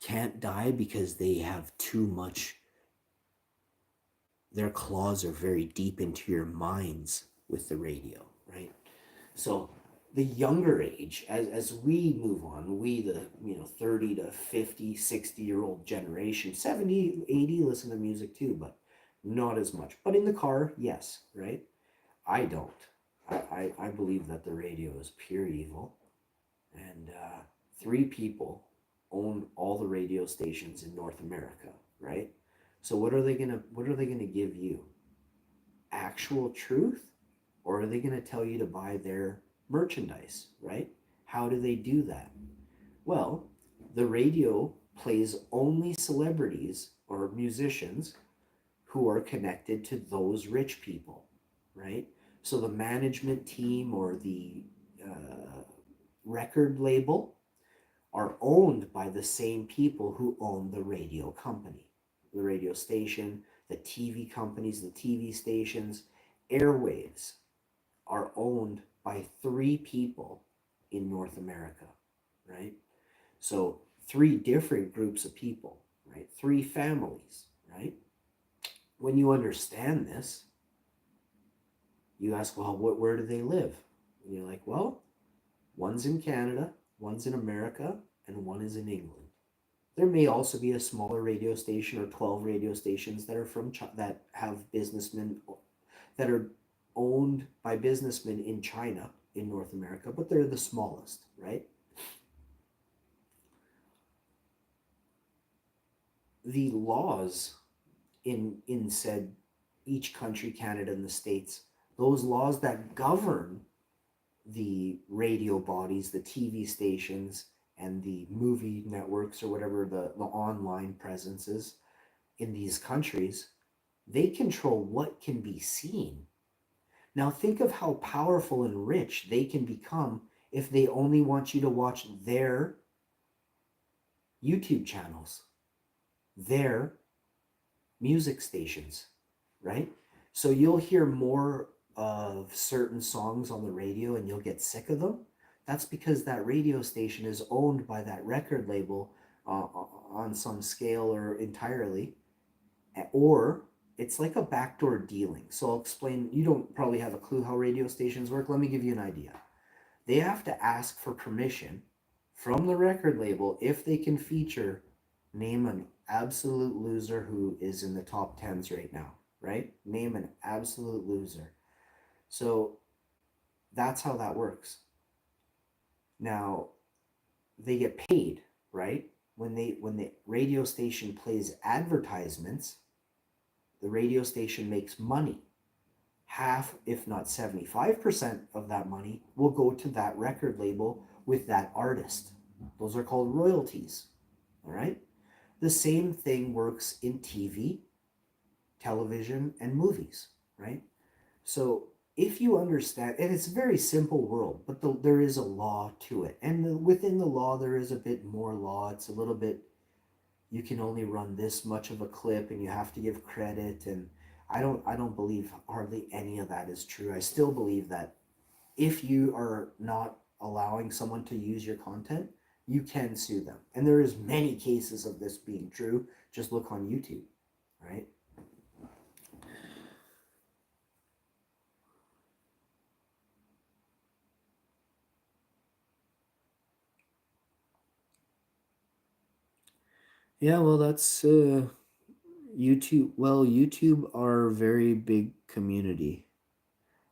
can't die because they have too much. Their claws are very deep into your minds with the radio, right? So the younger age, as we move on, we the 30 to 50, 60-year old generation, 70, 80 listen to music too, but not as much. But in the car, yes, right? I don't. I believe that the radio is pure evil, and three people own all the radio stations in North America, right? So what are they gonna give you? Actual truth, or are they going to tell you to buy their merchandise, right? How do they do that? Well, the radio plays only celebrities or musicians who are connected to those rich people, right? So the management team or the record label are owned by the same people who own the radio company, the radio station, the TV companies, the TV stations, airwaves are owned by three people in North America, right? So three different groups of people, right? Three families, right? When you understand this, you ask, well, where do they live? And you're like, well, one's in Canada, one's in America, and one is in England. There may also be a smaller radio station or 12 radio stations that are that have businessmen that are owned by businessmen in China, in North America, but they're the smallest, right? The laws in said each country, Canada and the States, those laws that govern the radio bodies, the TV stations, and the movie networks or whatever the online presences in these countries, they control what can be seen. Now think of how powerful and rich they can become if they only want you to watch their YouTube channels, their music stations, right? So you'll hear more of certain songs on the radio and you'll get sick of them. That's because that radio station is owned by that record label on some scale or entirely, or it's like a backdoor dealing. So I'll explain. You don't probably have a clue how radio stations work. Let me give you an idea. They have to ask for permission from the record label if they can feature, name an absolute loser who is in the top tens right now, right? Name an absolute loser. So that's how that works. Now, they get paid, right? When the radio station plays advertisements, the radio station makes money. Half, if not 75% of that money will go to that record label with that artist. Those are called royalties. All right? The same thing works in TV, television, and movies, right? So if you understand, and it's a very simple world, but there is a law to it. And within the law, there is a bit more law. It's a little bit, you can only run this much of a clip and you have to give credit. And I don't believe hardly any of that is true. I still believe that if you are not allowing someone to use your content, you can sue them. And there is many cases of this being true. Just look on YouTube, right? Yeah, well, that's YouTube. Well, YouTube are a very big community.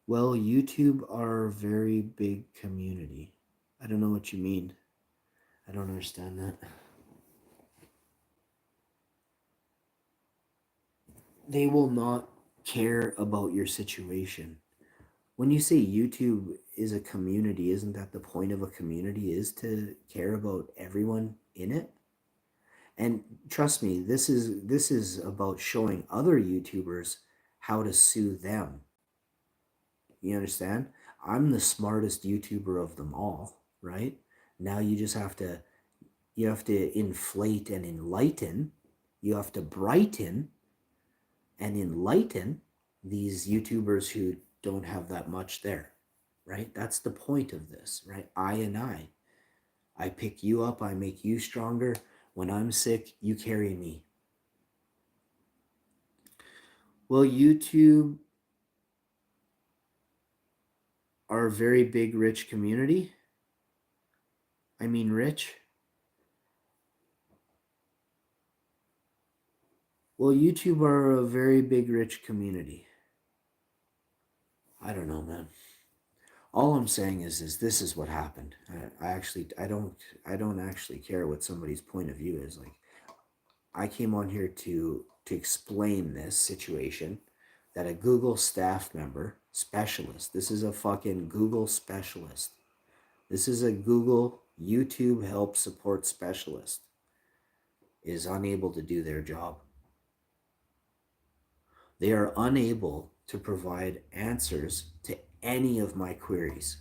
Well, YouTube are a very big community. I don't know what you mean. I don't understand that. They will not care about your situation. When you say YouTube is a community, isn't that the point of a community, is to care about everyone in it? And trust me, this is about showing other YouTubers how to sue them. You understand? I'm the smartest YouTuber of them all, right? Now you have to inflate and enlighten. You have to brighten and enlighten these YouTubers who don't have that much there, right? That's the point of this, right? I pick you up, I make you stronger. When I'm sick, you carry me. Well, YouTube are a very big, rich community. I mean, rich. Well, YouTube are a very big, rich community. I don't know, man. All I'm saying is this is what happened. I don't actually care what somebody's point of view is. Like, I came on here to explain this situation, that a Google staff member, specialist, this is a fucking Google specialist. This is a Google YouTube help support specialist, is unable to do their job. They are unable to provide answers to any of my queries,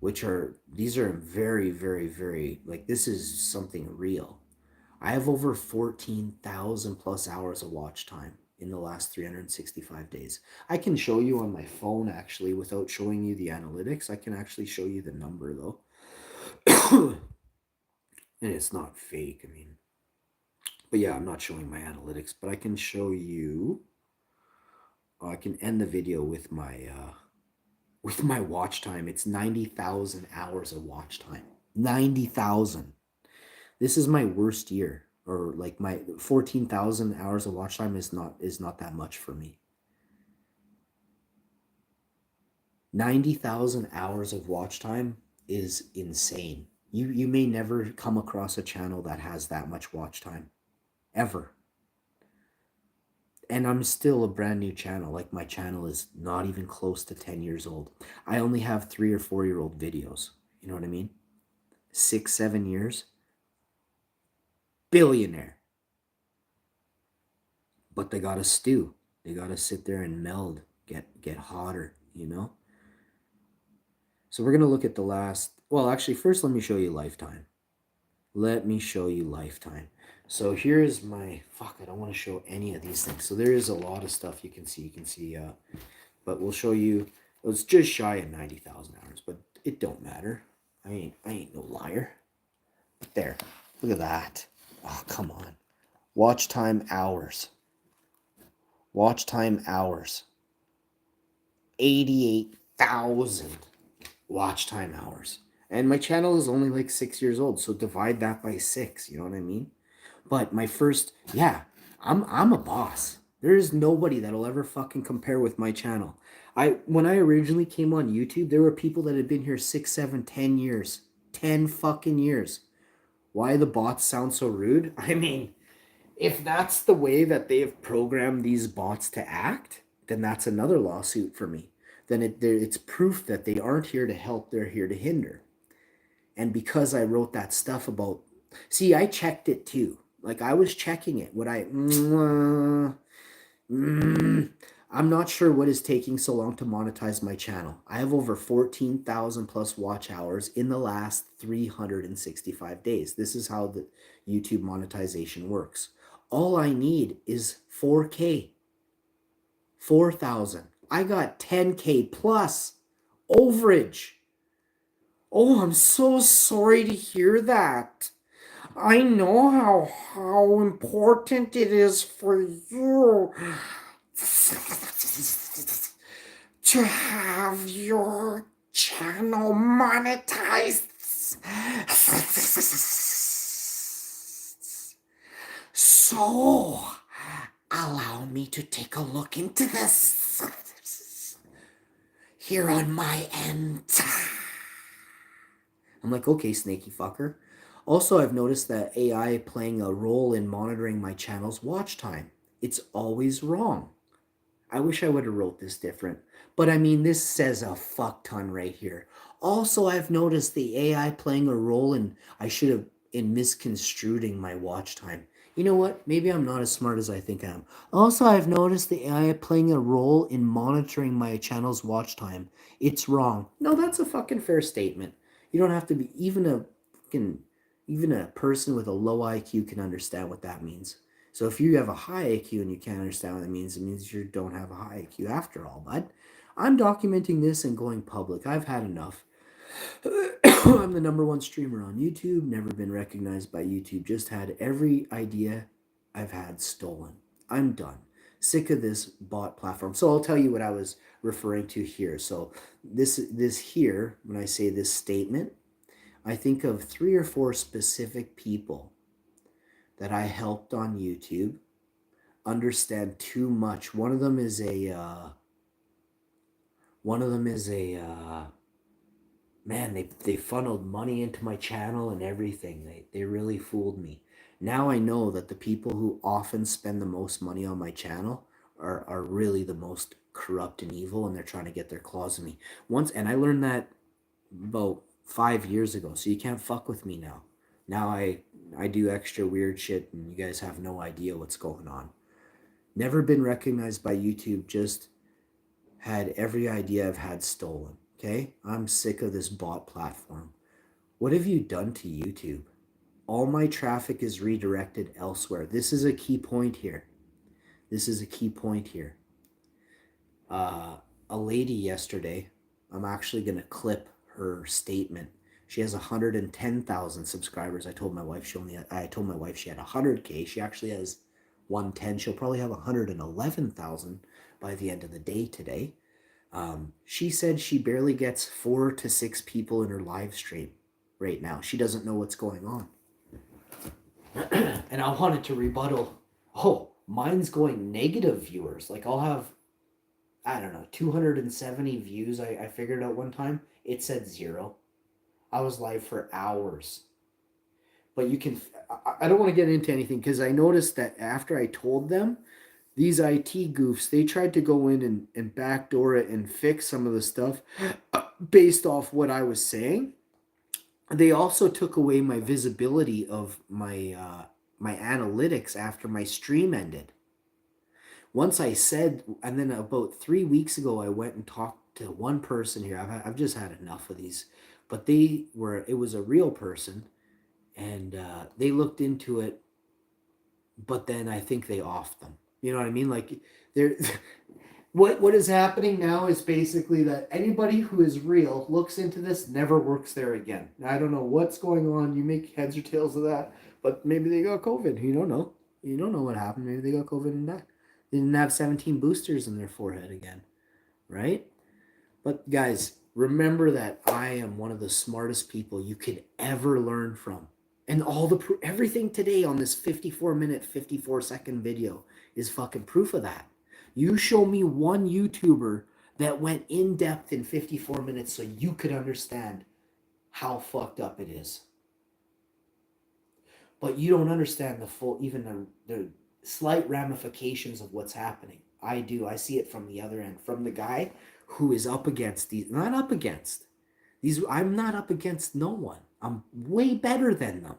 these are very, very, very, like, this is something real. I have over 14,000 plus hours of watch time in the last 365 days. I can show you on my phone, actually, without showing you the analytics. I can actually show you the number, though. And it's not fake, I mean. But yeah, I'm not showing my analytics, but I can show you. I can end the video with my watch time. It's 90,000 hours of watch time. 90,000. This is my worst year, or like my 14,000 hours of watch time is not that much for me. 90,000 hours of watch time is insane. You may never come across a channel that has that much watch time, ever. And I'm still a brand new channel. Like, my channel is not even close to 10 years old. I only have 3 or 4-year-old videos. You know what I mean? 6, 7 years. Billionaire. But they gotta stew. They gotta sit there and meld, get hotter, you know? So we're gonna look at the last, well, actually, first let me show you lifetime. Let me show you lifetime. So here's my, fuck, I don't want to show any of these things. So there is a lot of stuff you can see, but we'll show you, it's just shy of 90,000 hours, but it don't matter. I ain't no liar. But there, look at that. Oh, come on. Watch time hours. Watch time hours. 88,000 watch time hours. And my channel is only like 6 years old, so divide that by 6, you know what I mean? But my first, yeah, I'm a boss. There is nobody that'll ever fucking compare with my channel. When I originally came on YouTube, there were people that had been here 6, 7, 10 years. 10 fucking years. Why the bots sound so rude? I mean, if that's the way that they've programmed these bots to act, then that's another lawsuit for me. Then it's proof that they aren't here to help, they're here to hinder. And because I wrote that stuff about, see, I checked it too. Like I was checking it. I'm not sure what is taking so long to monetize my channel. I have over 14,000 plus watch hours in the last 365 days. This is how the YouTube monetization works. All I need is 4K, 4,000. I got 10K plus overage. Oh, I'm so sorry to hear that. I know how important it is for you to have your channel monetized. So, allow me to take a look into this here on my end. I'm like, okay, snaky fucker. Also, I've noticed that AI playing a role in monitoring my channel's watch time. It's always wrong. I wish I would have wrote this different. But I mean, this says a fuck ton right here. Also, I've noticed the AI playing a role in, in misconstruing my watch time. You know what? Maybe I'm not as smart as I think I am. Also, I've noticed the AI playing a role in monitoring my channel's watch time. It's wrong. No, that's a fucking fair statement. You don't have to be, even a person with a low IQ can understand what that means. So if you have a high IQ and you can't understand what it means you don't have a high IQ after all, bud. I'm documenting this and going public. I've had enough. I'm the #1 streamer on YouTube, never been recognized by YouTube, just had every idea I've had stolen. I'm done. Sick of this bot platform. So I'll tell you what I was referring to here. So this here, when I say this statement, I think of 3 or 4 specific people that I helped on YouTube understand too much. One of them is a man, they funneled money into my channel and everything. They really fooled me. Now I know that the people who often spend the most money on my channel are really the most corrupt and evil, and they're trying to get their claws in me. And I learned that about 5 years ago, so you can't fuck with me now. Now I do extra weird shit and you guys have no idea what's going on. Never been recognized by YouTube, just had every idea I've had stolen. Okay? I'm sick of this bot platform. What have you done to YouTube? All my traffic is redirected elsewhere. This is a key point here. A lady yesterday, I'm actually going to clip her statement. She has 110,000 subscribers. I told my wife she had 100K. She actually has 110. She'll probably have 111,000 by the end of the day today. She said she barely gets 4 to 6 people in her live stream right now. She doesn't know what's going on. And I wanted to rebuttal. Oh, mine's going negative viewers. Like I'll have, I don't know, 270 views. I figured out one time. It said 0. I was live for hours. But you can, I don't want to get into anything because I noticed that after I told them, these IT goofs, they tried to go in and backdoor it and fix some of the stuff based off what I was saying. They also took away my visibility of my my analytics after my stream ended. Once I said, and then about 3 weeks ago, I went and talked to one person here. I've just had enough of these, but it was a real person, and they looked into it, but then I think they offed them. You know what I mean? Like they're. What is happening now is basically that anybody who is real looks into this, never works there again. I don't know what's going on. You make heads or tails of that, but maybe they got COVID. You don't know. You don't know what happened. Maybe they got COVID and died. They didn't have 17 boosters in their forehead again, right? But guys, remember that I am one of the smartest people you could ever learn from. And everything today on this 54-minute, 54-second video is fucking proof of that. You show me one YouTuber that went in depth in 54 minutes so you could understand how fucked up it is. But you don't understand the full, even the slight ramifications of what's happening. I do. I see it from the other end, from the guy who is up against these, not up against these. I'm not up against no one. I'm way better than them.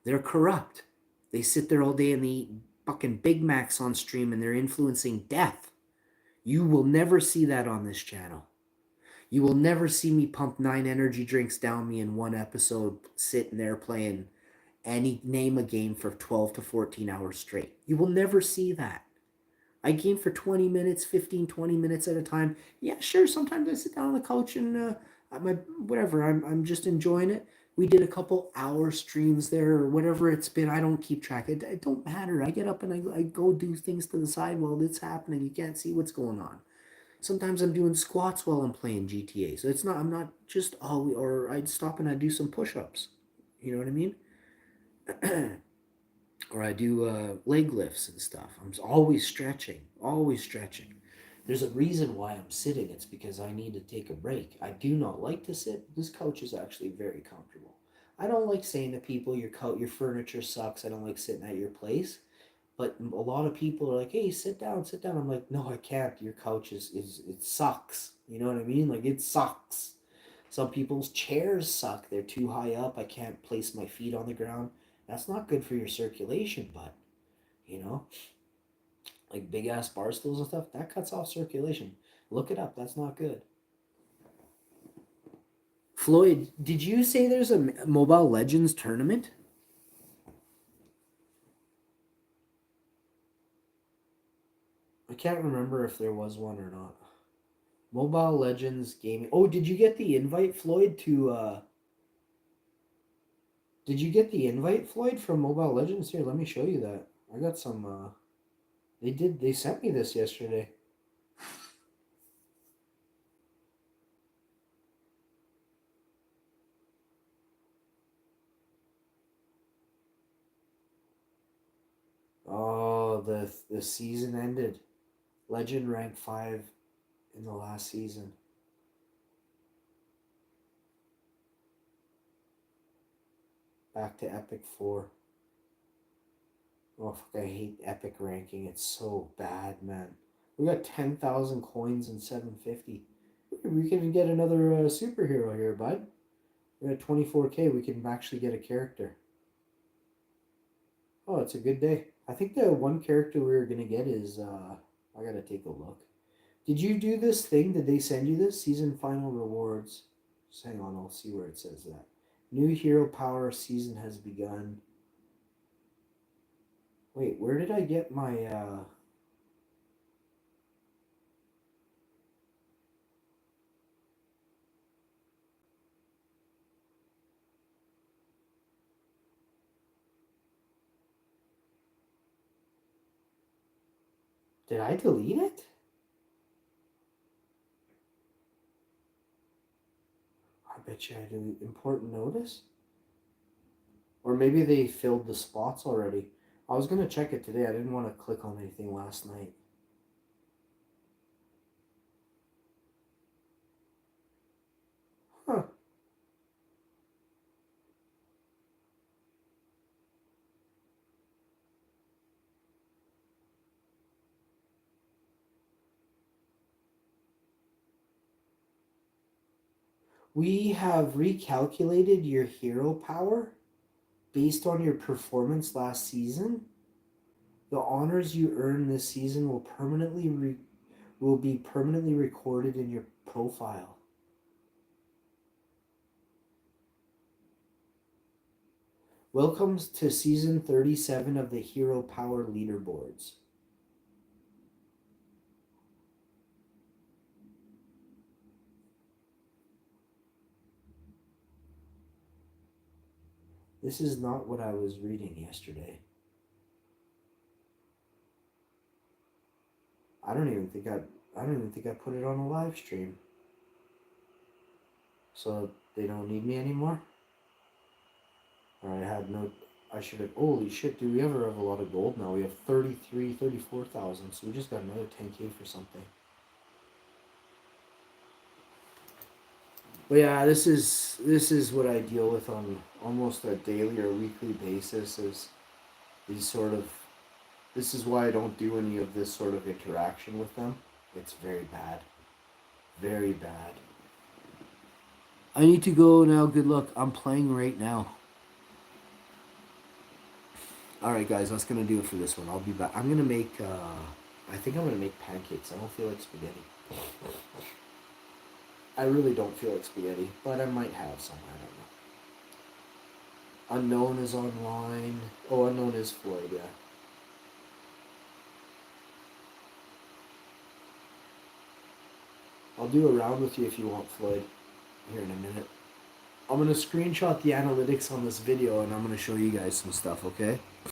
They're corrupt. They sit there all day and they eat fucking Big Macs on stream and they're influencing death. You will never see that on this channel. You will never see me pump 9 energy drinks down me in one episode, sitting there playing any name a game for 12 to 14 hours straight. You will never see that. I game for 20 minutes, 15, 20 minutes at a time. Yeah, sure, sometimes I sit down on the couch and I'm just enjoying it. We did a couple hour streams there or whatever it's been. I don't keep track. It don't matter. I get up and I go do things to the side while it's happening. You can't see what's going on. Sometimes I'm doing squats while I'm playing GTA. So it's not, I'm not just all, or I'd stop and I'd do some push-ups. You know what I mean? Or I do leg lifts and stuff. I'm always stretching, always stretching. There's a reason why I'm sitting. It's because I need to take a break. I do not like to sit. This couch is actually very comfortable. I don't like saying to people, your furniture sucks. I don't like sitting at your place. But a lot of people are like, hey, sit down, sit down. I'm like, no, I can't. Your couch is it sucks. You know what I mean? Like, it sucks. Some people's chairs suck. They're too high up. I can't place my feet on the ground. That's not good for your circulation, but, you know, like big ass bar stools and stuff, that cuts off circulation. Look it up. That's not good. Floyd, did you say there's a Mobile Legends tournament? I can't remember if there was one or not. Mobile Legends gaming. Oh, did you get the invite, Floyd, to did you get the invite, Floyd, from Mobile Legends? Here, let me show you that. I got some they sent me this yesterday. Oh, the season ended. Legend rank 5 in the last season. Back to Epic 4. Oh, fuck, I hate Epic ranking. It's so bad, man. We got 10,000 coins and 750. We can get another superhero here, bud. We're at 24k. We can actually get a character. Oh, it's a good day. I think the one character we were going to get is... I gotta take a look. Did you do this thing? Did they send you this? Season final rewards. Just hang on, I'll see where it says that. New hero power season has begun. Wait, where did I get my did I delete it? I bet you I did. Important notice? Or maybe they filled the spots already. I was gonna check it today. I didn't want to click on anything last night. Huh. We have recalculated your hero power based on your performance last season. The honors you earn this season will be permanently recorded in your profile. Welcome to season 37 of the Hero Power Leaderboards. This is not what I was reading yesterday. I don't even think I put it on a live stream. So they don't need me anymore? Or I should have, holy shit, dude, we ever have a lot of gold now. We have 34,000, so we just got another 10K for something. But yeah, this is what I deal with on almost a daily or weekly basis, is these sort of, this is why I don't do any of this sort of interaction with them. It's very bad. Very bad. I need to go now. Good luck. I'm playing right now. Alright guys, that's going to do it for this one. I'll be back. I'm going to make, I think I'm going to make pancakes. I don't feel like spaghetti. I really don't feel like spaghetti, but I might have some. I don't know. Unknown is online. Oh, Unknown is Floyd, yeah. I'll do a round with you if you want, Floyd, here in a minute. I'm going to screenshot the analytics on this video and I'm going to show you guys some stuff, okay?